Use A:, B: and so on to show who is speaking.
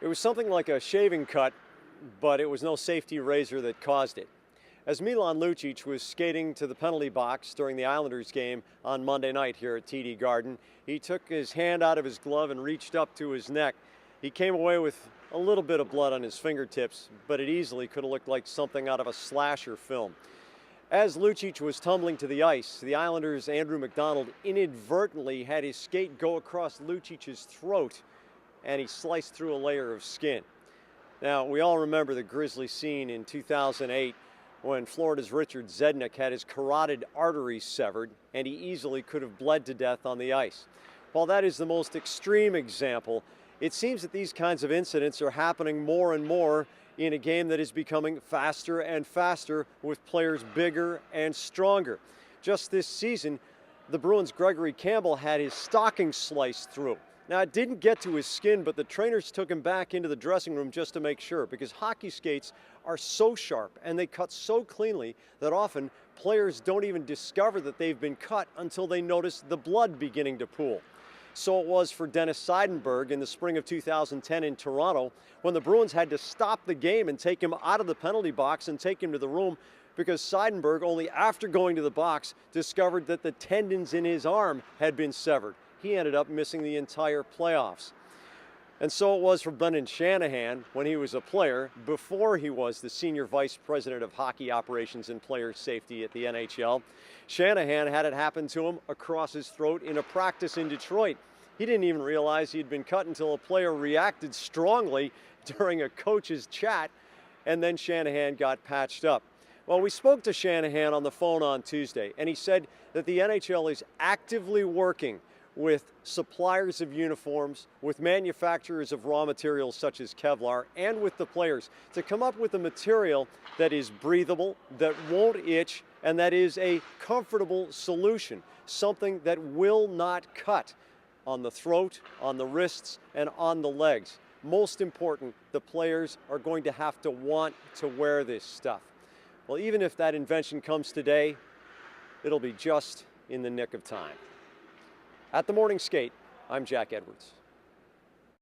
A: It was something like a shaving cut, but it was no safety razor that caused it. As Milan Lucic was skating to the penalty box during the Islanders game on Monday night here at TD Garden, he took his hand out of his glove and reached up to his neck. He came away with a little bit of blood on his fingertips, but it easily could have looked like something out of a slasher film. As Lucic was tumbling to the ice, the Islanders' Andrew McDonald inadvertently had his skate go across Lucic's throat, and he sliced through a layer of skin. Now, we all remember the grisly scene in 2008 when Florida's Richard Zednik had his carotid arteries severed, and he easily could have bled to death on the ice. While that is the most extreme example, it seems that these kinds of incidents are happening more and more in a game that is becoming faster and faster with players bigger and stronger. Just this season, the Bruins' Gregory Campbell had his stocking sliced through. Now, it didn't get to his skin, but the trainers took him back into the dressing room just to make sure, because hockey skates are so sharp and they cut so cleanly that often players don't even discover that they've been cut until they notice the blood beginning to pool. So it was for Dennis Seidenberg in the spring of 2010 in Toronto, when the Bruins had to stop the game and take him out of the penalty box and take him to the room, because Seidenberg, only after going to the box, discovered that the tendons in his arm had been severed. He ended up missing the entire playoffs. And so it was for Brendan Shanahan when he was a player, before he was the Senior Vice President of Hockey Operations and Player Safety at the NHL. Shanahan had it happen to him across his throat in a practice in Detroit. He didn't even realize he'd been cut until a player reacted strongly during a coach's chat, and then Shanahan got patched up. Well, we spoke to Shanahan on the phone on Tuesday, and he said that the NHL is actively working with suppliers of uniforms, with manufacturers of raw materials such as Kevlar, and with the players to come up with a material that is breathable, that won't itch, and that is a comfortable solution, something that will not cut on the throat, on the wrists, and on the legs. Most important, the players are going to have to want to wear this stuff. Well, even if that invention comes today, it'll be just in the nick of time. At the Morning Skate, I'm Jack Edwards.